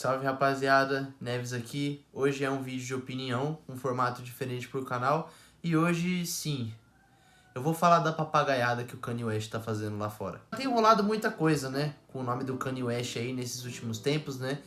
Salve rapaziada, Neves aqui. Hoje é um vídeo de opinião, um formato diferente pro canal. E hoje, sim, eu vou falar da papagaiada que o Kanye West tá fazendo lá fora. Tem rolado muita coisa, né, com o nome do Kanye West aí nesses últimos tempos, né?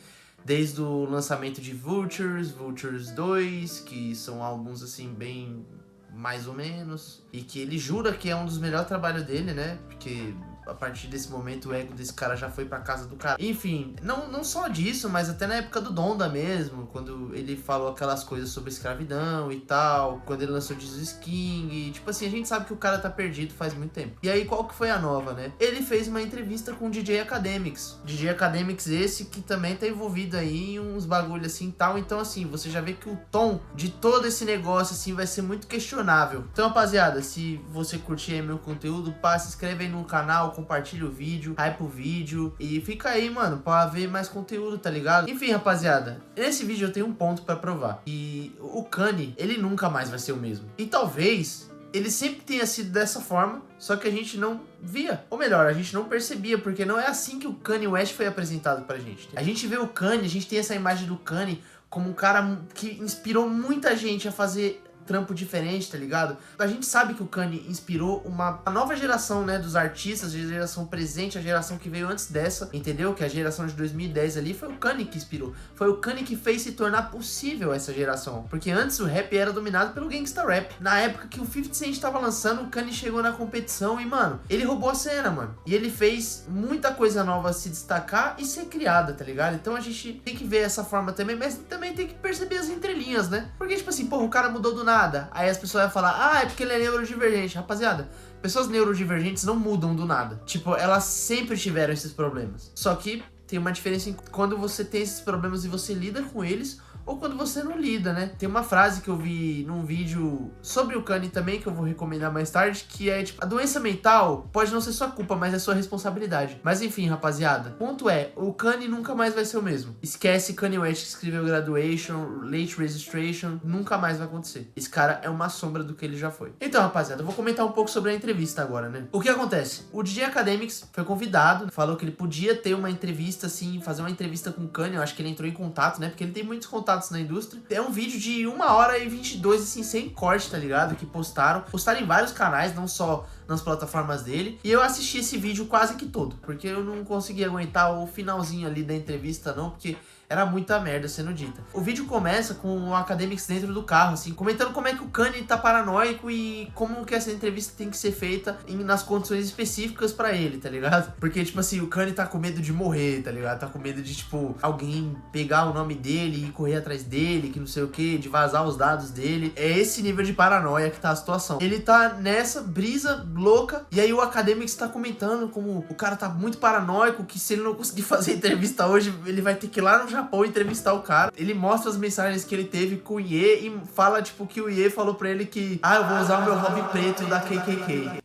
Desde o lançamento de Vultures, Vultures 2, que são álbuns assim bem mais ou menos. E que ele jura que é um dos melhores trabalhos dele, né? Porque a partir desse momento o ego desse cara já foi pra casa do cara. Enfim, não só disso, mas até na época do Donda mesmo, quando ele falou aquelas coisas sobre escravidão e tal, quando ele lançou Jesus King, tipo assim, a gente sabe que o cara tá perdido faz muito tempo. E aí qual que foi a nova, né? Ele fez uma entrevista com o DJ Akademiks. DJ Akademiks esse que também tá envolvido aí em uns bagulho assim e tal. Então assim, você já vê que o tom de todo esse negócio assim vai ser muito questionável. Então rapaziada, se você curtir aí meu conteúdo, se inscreve aí no canal, compartilha o vídeo, hype o vídeo e fica aí, mano, pra ver mais conteúdo, tá ligado? Enfim, rapaziada, nesse vídeo eu tenho um ponto pra provar. E o Kanye, ele nunca mais vai ser o mesmo. E talvez ele sempre tenha sido dessa forma, só que a gente não via. Ou melhor, a gente não percebia, porque não é assim que o Kanye West foi apresentado pra gente. A gente vê o Kanye, a gente tem essa imagem do Kanye como um cara que inspirou muita gente a fazer trampo diferente, tá ligado? A gente sabe que o Kanye inspirou uma nova geração, né, dos artistas, a geração presente, a geração que veio antes dessa, entendeu? Que a geração de 2010 ali foi o Kanye que inspirou. Foi o Kanye que fez se tornar possível essa geração. Porque antes o rap era dominado pelo gangsta rap. Na época que o 50 Cent tava lançando, o Kanye chegou na competição e, mano, ele roubou a cena, mano. E ele fez muita coisa nova se destacar e ser criada, tá ligado? Então a gente tem que ver essa forma também, mas também tem que perceber as entrelinhas, né? Porque, tipo assim, porra, o cara mudou do nada. Aí as pessoas vão falar, é porque ele é neurodivergente. Rapaziada, pessoas neurodivergentes não mudam do nada. Tipo, elas sempre tiveram esses problemas. Só que tem uma diferença em quando você tem esses problemas e você lida com eles, ou quando você não lida, né? Tem uma frase que eu vi num vídeo sobre o Kanye também, que eu vou recomendar mais tarde, que é tipo, a doença mental pode não ser sua culpa, mas é sua responsabilidade. Mas enfim, rapaziada, ponto é, o Kanye nunca mais vai ser o mesmo. Esquece Kanye West que escreveu Graduation, Late Registration, nunca mais vai acontecer. Esse cara é uma sombra do que ele já foi. Então, rapaziada, eu vou comentar um pouco sobre a entrevista agora, né? O que acontece? O DJ Akademiks foi convidado, falou que ele podia ter uma entrevista, assim, fazer uma entrevista com o Kanye, eu acho que ele entrou em contato, né? Porque ele tem muitos contatos na indústria. É um vídeo de 1h22, assim, sem corte, tá ligado? Que postaram em vários canais, não só nas plataformas dele. E eu assisti esse vídeo quase que todo, porque eu não consegui aguentar o finalzinho ali da entrevista não, porque era muita merda sendo dita. O vídeo começa com o Akademiks dentro do carro, assim, comentando como é que o Kanye tá paranoico e como que essa entrevista tem que ser feita nas condições específicas pra ele, tá ligado? Porque, tipo assim, o Kanye tá com medo de morrer, tá ligado? Tá com medo de, tipo, alguém pegar o nome dele e correr atrás dele, que não sei o que, de vazar os dados dele. É esse nível de paranoia que tá a situação. Ele tá nessa brisa louca, e aí o Akademiks tá comentando como o cara tá muito paranoico, que se ele não conseguir fazer entrevista hoje, ele vai ter que ir lá no Japão entrevistar o cara. Ele mostra as mensagens que ele teve com o Ye e fala, tipo, que o Ye falou pra ele que eu vou usar o meu hobby preto da KKK.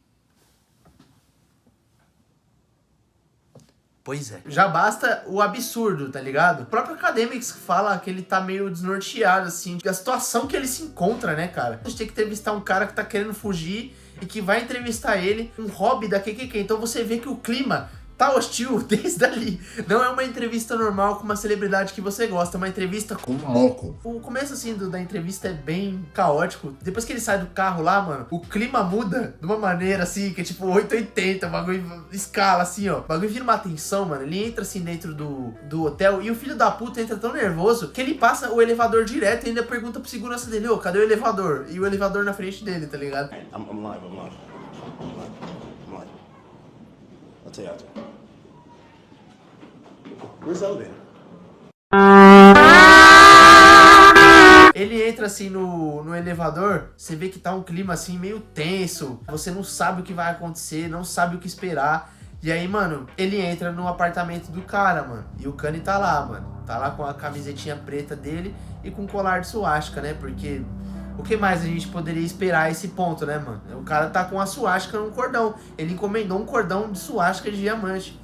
Pois é. Já basta o absurdo, tá ligado? O próprio Akademiks fala que ele tá meio desnorteado, assim, a situação que ele se encontra, né, cara? A gente tem que entrevistar um cara que tá querendo fugir e que vai entrevistar ele, um hobby da KKK. Então você vê que o clima tá hostil desde ali. Não é uma entrevista normal com uma celebridade que você gosta, é uma entrevista com um louco. O começo, assim, da entrevista é bem caótico. Depois que ele sai do carro lá, mano, o clima muda de uma maneira, assim, que é tipo 880, o bagulho escala, assim, ó. O bagulho vira uma tensão, mano. Ele entra, assim, dentro do hotel e o filho da puta entra tão nervoso que ele passa o elevador direto e ainda pergunta pro segurança dele, cadê o elevador? E o elevador na frente dele, tá ligado? I'm live. I'll tell you after. Where's the elevator? Ele entra assim no elevador, você vê que tá um clima assim meio tenso, você não sabe o que vai acontecer, não sabe o que esperar. E aí, mano, ele entra no apartamento do cara, mano, e o Kanye tá lá, mano, tá lá com a camisetinha preta dele e com um colar de suástica, né, porque o que mais a gente poderia esperar a esse ponto, né, mano? O cara tá com a suástica num cordão, ele encomendou um cordão de suástica de diamante.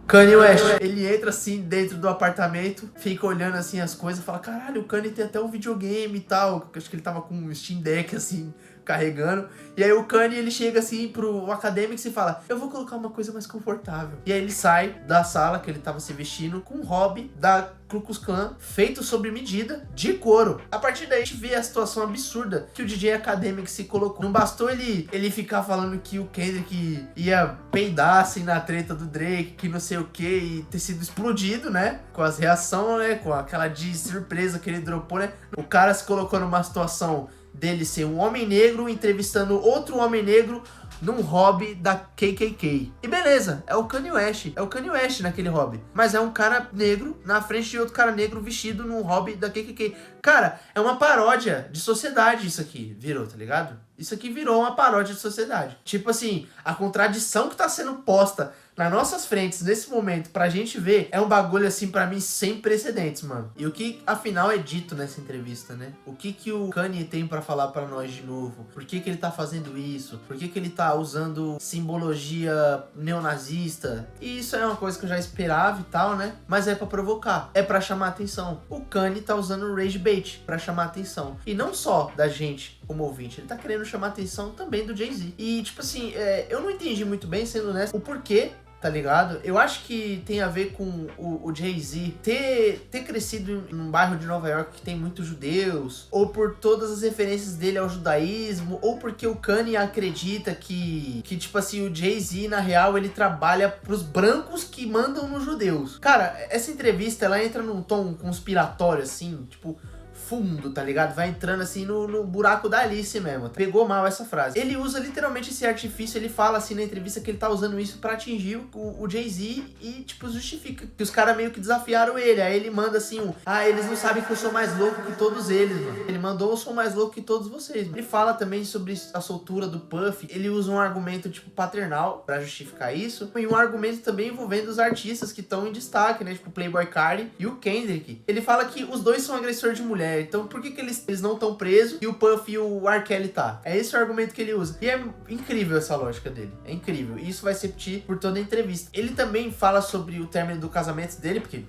Kanye West, ele entra assim dentro do apartamento, fica olhando assim as coisas, fala, caralho, o Kanye tem até um videogame e tal. Acho que ele tava com um Steam Deck assim, carregando. E aí o Kanye, ele chega assim pro Academics e fala, eu vou colocar uma coisa mais confortável. E aí ele sai da sala que ele tava se vestindo com um hobby da Ku Klux Klan, feito sob medida, de couro. A partir daí a gente vê a situação absurda que o DJ Academics se colocou. Não bastou ele ficar falando que o Kendrick ia peidar assim na treta do Drake, que não sei o que, e ter sido explodido, né? Com as reações, né? Com aquela de surpresa que ele dropou, né? O cara se colocou numa situação dele ser um homem negro entrevistando outro homem negro num hobby da KKK. E beleza, é o Kanye West. É o Kanye West naquele hobby. Mas é um cara negro na frente de outro cara negro vestido num hobby da KKK. Cara, é uma paródia de sociedade isso aqui. Virou, tá ligado? Isso aqui virou uma paródia de sociedade. Tipo assim, a contradição que tá sendo posta nas nossas frentes, nesse momento, pra gente ver, é um bagulho, assim, pra mim, sem precedentes, mano. E o que, afinal, é dito nessa entrevista, né? O que o Kanye tem pra falar pra nós de novo? Por que ele tá fazendo isso? Por que ele tá usando simbologia neonazista? E isso é uma coisa que eu já esperava e tal, né? Mas é pra provocar, é pra chamar atenção. O Kanye tá usando o rage bait pra chamar atenção. E não só da gente, como ouvinte, ele tá querendo chamar atenção também do Jay-Z. E, tipo assim, eu não entendi muito bem, sendo honesto, o porquê, tá ligado? Eu acho que tem a ver com o Jay-Z ter crescido em um bairro de Nova York que tem muitos judeus, ou por todas as referências dele ao judaísmo, ou porque o Kanye acredita que tipo assim, o Jay-Z, na real, ele trabalha pros brancos que mandam nos judeus. Cara, essa entrevista, ela entra num tom conspiratório, assim, tipo, fundo, tá ligado? Vai entrando assim no buraco da Alice mesmo. Pegou mal essa frase. Ele usa literalmente esse artifício, ele fala assim na entrevista que ele tá usando isso pra atingir o Jay-Z e, tipo, justifica que os caras meio que desafiaram ele. Aí ele manda assim eles não sabem que eu sou mais louco que todos eles, mano. Ele mandou, eu sou mais louco que todos vocês, mano. Ele fala também sobre a soltura do Puff. Ele usa um argumento, tipo, paternal pra justificar isso. E um argumento também envolvendo os artistas que estão em destaque, né? Tipo, o Playboi Carti e o Kendrick. Ele fala que os dois são agressores de mulher. Então por que eles não estão presos e o Puff e o R. Kelly tá? É esse o argumento que ele usa. E é incrível essa lógica dele. É incrível. E isso vai se repetir por toda a entrevista. Ele também fala sobre o término do casamento dele, porque,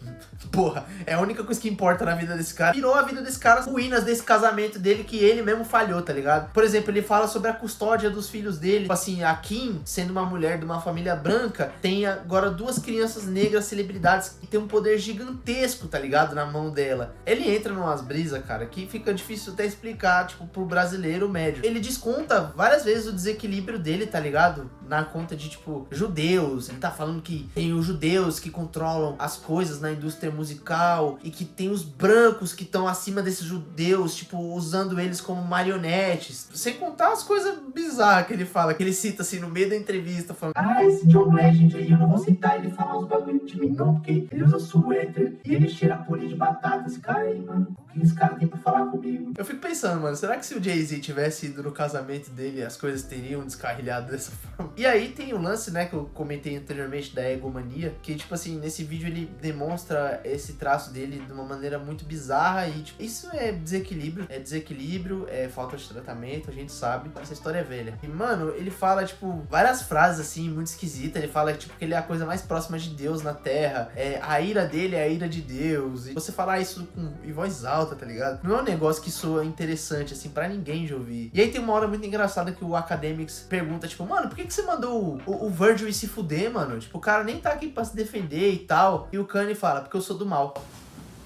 porra, é a única coisa que importa na vida desse cara. Virou a vida desse cara, ruínas desse casamento dele que ele mesmo falhou, tá ligado? Por exemplo, ele fala sobre a custódia dos filhos dele. Tipo assim, a Kim, sendo uma mulher de uma família branca, tem agora 2 crianças negras celebridades que tem um poder gigantesco, tá ligado? Na mão dela. Ele entra numas brisas, cara, que fica difícil até explicar, tipo, pro brasileiro médio. Ele desconta várias vezes o desequilíbrio dele, tá ligado? Na conta de, tipo, judeus. Ele tá falando que tem os judeus que controlam as coisas na indústria musical e que tem os brancos que estão acima desses judeus, tipo, usando eles como marionetes. Sem contar as coisas bizarras que ele fala, que ele cita, assim, no meio da entrevista, falando, esse John Legend aí, eu não vou citar ele falar uns bagulho de mim, não, porque ele usa suéter e ele cheira purê de batata. Esse cara aí, mano, o que esse cara tem pra falar comigo? Eu fico pensando, mano, será que se o Jay-Z tivesse ido no casamento dele, as coisas teriam descarrilhado dessa forma? E aí tem o lance, né, que eu comentei anteriormente da egomania, que, tipo assim, nesse vídeo ele demonstra esse traço dele de uma maneira muito bizarra e, tipo, isso é desequilíbrio, é falta de tratamento, a gente sabe, essa história é velha. E, mano, ele fala, tipo, várias frases, assim, muito esquisitas, ele fala, tipo, que ele é a coisa mais próxima de Deus na Terra, a ira dele é a ira de Deus, e você falar isso em voz alta, tá ligado? Não é um negócio que soa interessante, assim, pra ninguém de ouvir. E aí tem uma hora muito engraçada que o Academics pergunta, tipo, mano, por que você mandou o Virgil ir se fuder, mano? Tipo, o cara nem tá aqui pra se defender e tal. E o Kanye fala, porque eu sou do mal.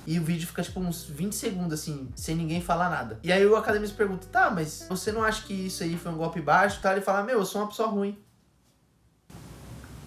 E o vídeo fica, tipo, uns 20 segundos, assim, sem ninguém falar nada. E aí o Academics pergunta, tá, mas você não acha que isso aí foi um golpe baixo? Tá? Ele fala, meu, eu sou uma pessoa ruim.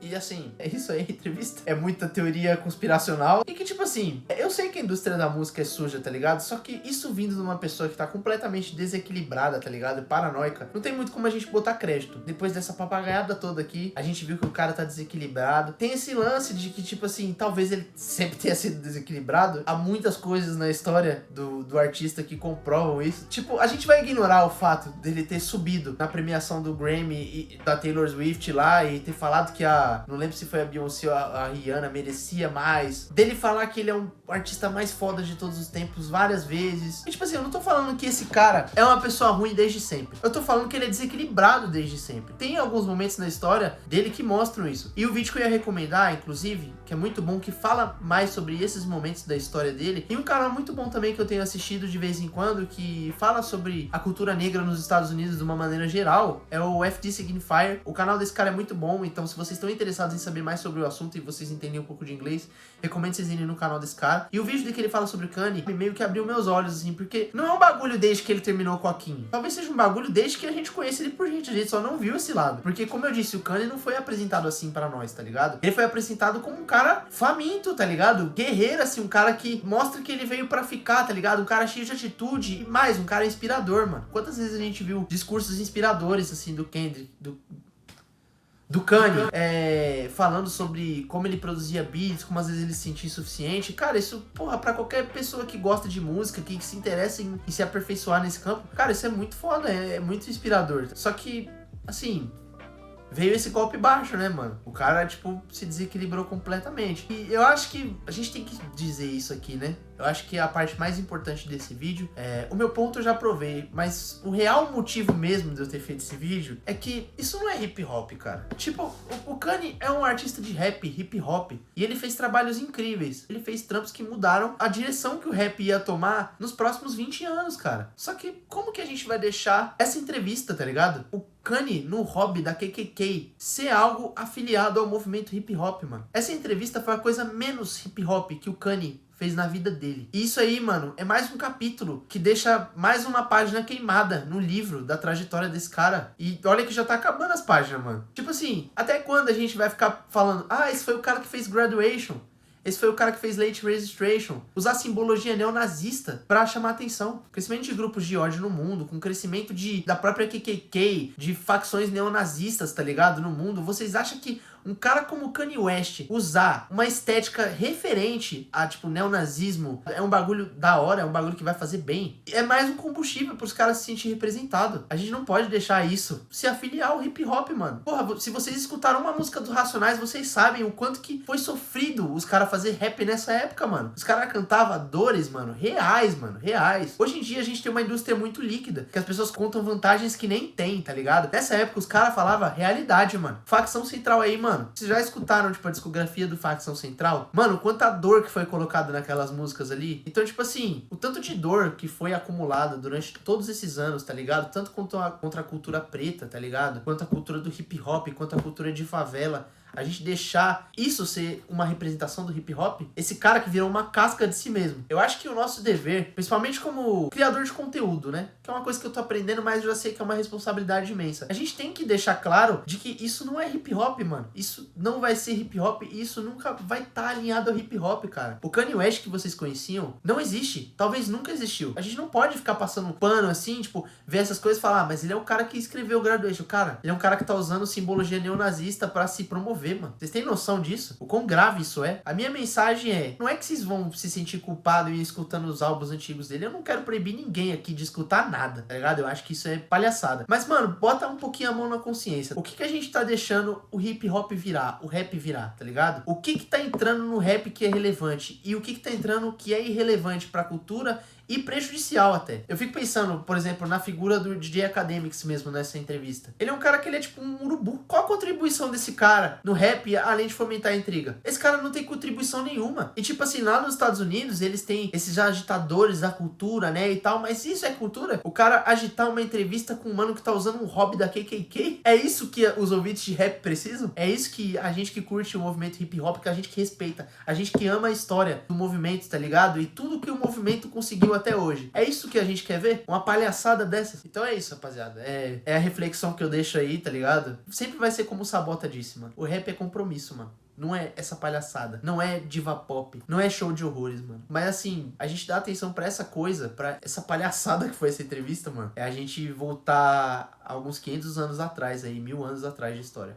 E assim, é isso aí, a entrevista. É muita teoria conspiracional. E que, tipo assim, eu sei que a indústria da música é suja, tá ligado? Só que isso vindo de uma pessoa que tá completamente desequilibrada, tá ligado? Paranoica. Não tem muito como a gente botar crédito. Depois dessa papagaiada toda aqui, a gente viu que o cara tá desequilibrado. Tem esse lance de que, tipo assim, talvez ele sempre tenha sido desequilibrado. Há muitas coisas na história do artista que comprovam isso. Tipo, a gente vai ignorar o fato dele ter subido na premiação do Grammy e da Taylor Swift lá e ter falado que a não lembro se foi a Beyoncé ou a Rihanna, merecia mais. Dele falar que ele é um artista mais foda de todos os tempos várias vezes. E tipo assim, eu não tô falando que esse cara é uma pessoa ruim desde sempre. Eu tô falando que ele é desequilibrado desde sempre. Tem alguns momentos na história dele que mostram isso. E o vídeo que eu ia recomendar, inclusive, que é muito bom, que fala mais sobre esses momentos da história dele. E um canal muito bom também que eu tenho assistido de vez em quando, que fala sobre a cultura negra nos Estados Unidos de uma maneira geral, é o FD Signifier. O canal desse cara é muito bom, então se vocês estão interessados em saber mais sobre o assunto e vocês entendem um pouco de inglês, recomendo vocês irem no canal desse cara. E o vídeo que ele fala sobre o Kanye meio que abriu meus olhos, assim, porque não é um bagulho desde que ele terminou com a Kim. Talvez seja um bagulho desde que a gente conhece ele por gente, a gente só não viu esse lado. Porque, como eu disse, o Kanye não foi apresentado assim pra nós, tá ligado? Ele foi apresentado como um cara faminto, tá ligado? Guerreiro, assim, um cara que mostra que ele veio pra ficar, tá ligado? Um cara cheio de atitude e mais, um cara inspirador, mano. Quantas vezes a gente viu discursos inspiradores, assim, do Kendrick, do Kanye, falando sobre como ele produzia beats, como às vezes ele se sentia insuficiente. Cara, isso, porra, pra qualquer pessoa que gosta de música, que se interessa em se aperfeiçoar nesse campo, cara, isso é muito foda, é muito inspirador. Só que, assim, veio esse golpe baixo, né, mano? O cara, tipo, se desequilibrou completamente. E eu acho que a gente tem que dizer isso aqui, né? Eu acho que a parte mais importante desse vídeo o meu ponto eu já provei, mas o real motivo mesmo de eu ter feito esse vídeo é que isso não é hip hop, cara. Tipo, o Kanye é um artista de rap, hip hop, e ele fez trabalhos incríveis. Ele fez trampos que mudaram a direção que o rap ia tomar nos próximos 20 anos, cara. Só que como que a gente vai deixar essa entrevista, tá ligado? O Kanye no hobby da KKK ser algo afiliado ao movimento hip hop, mano. Essa entrevista foi a coisa menos hip hop que o Kanye fez na vida dele. E isso aí, mano, é mais um capítulo que deixa mais uma página queimada no livro da trajetória desse cara. E olha que já tá acabando as páginas, mano. Tipo assim, até quando a gente vai ficar falando, esse foi o cara que fez Graduation, esse foi o cara que fez Late Registration, usar simbologia neonazista pra chamar atenção. Crescimento de grupos de ódio no mundo, com crescimento da própria KKK, de facções neonazistas, tá ligado, no mundo. Vocês acham que um cara como Kanye West usar uma estética referente a, tipo, neonazismo é um bagulho da hora, é um bagulho que vai fazer bem? É mais um combustível pros caras se sentirem representados. A gente não pode deixar isso se afiliar ao hip hop, mano. Porra, se vocês escutaram uma música dos Racionais, vocês sabem o quanto que foi sofrido os caras fazer rap nessa época, mano. Os caras cantavam dores, mano, reais, mano, reais. Hoje em dia a gente tem uma indústria muito líquida, que as pessoas contam vantagens que nem tem, tá ligado? Nessa época os caras falavam realidade, mano. Facção Central aí, mano. Vocês já escutaram, tipo, a discografia do Facção Central? Mano, quanta dor que foi colocada naquelas músicas ali. Então, tipo assim, o tanto de dor que foi acumulada durante todos esses anos, tá ligado? Tanto contra a cultura preta, tá ligado? Quanto a cultura do hip hop, quanto a cultura de favela. A gente deixar isso ser uma representação do hip hop, esse cara que virou uma casca de si mesmo. Eu acho que o nosso dever, principalmente como criador de conteúdo, né? Que é uma coisa que eu tô aprendendo, mas eu já sei que é uma responsabilidade imensa. A gente tem que deixar claro de que isso não é hip hop, mano. Isso não vai ser hip hop e isso nunca vai estar alinhado ao hip hop, cara. O Kanye West que vocês conheciam não existe. Talvez nunca existiu. A gente não pode ficar passando pano assim, tipo, ver essas coisas e falar, mas ele é o cara que escreveu o Graduation. Cara, ele é um cara que tá usando simbologia neonazista pra se promover, mano. Vocês têm noção disso? O quão grave isso é? A minha mensagem não é que vocês vão se sentir culpados e escutando os álbuns antigos dele. Eu não quero proibir ninguém aqui de escutar nada, tá ligado? Eu acho que isso é palhaçada. Mas, mano, bota um pouquinho a mão na consciência. O que a gente tá deixando o hip hop virar, o rap virar, tá ligado? O que tá entrando no rap que é relevante e o que tá entrando que é irrelevante pra cultura e prejudicial até. Eu fico pensando, por exemplo, na figura do DJ Academics mesmo nessa entrevista. Ele é um cara que ele é tipo um urubu. Qual a contribuição desse cara no rap, além de fomentar a intriga? Esse cara não tem contribuição nenhuma. E tipo assim, lá nos Estados Unidos, eles têm esses agitadores da cultura, né, e tal, mas isso é cultura? O cara agitar uma entrevista com um mano que tá usando um hobby da KKK? É isso que os ouvintes de rap precisam? É isso que a gente que curte o movimento hip hop, que a gente que respeita, a gente que ama a história do movimento, tá ligado? E tudo que o movimento conseguiu até hoje. É isso que a gente quer ver? Uma palhaçada dessas? Então é isso, rapaziada. É a reflexão que eu deixo aí, tá ligado? Sempre vai ser como o Sabota disse, mano. O rap é compromisso, mano. Não é essa palhaçada. Não é diva pop. Não é show de horrores, mano. Mas assim, a gente dá atenção pra essa coisa, pra essa palhaçada que foi essa entrevista, mano. É a gente voltar alguns 500 anos atrás aí, 1000 anos atrás de história.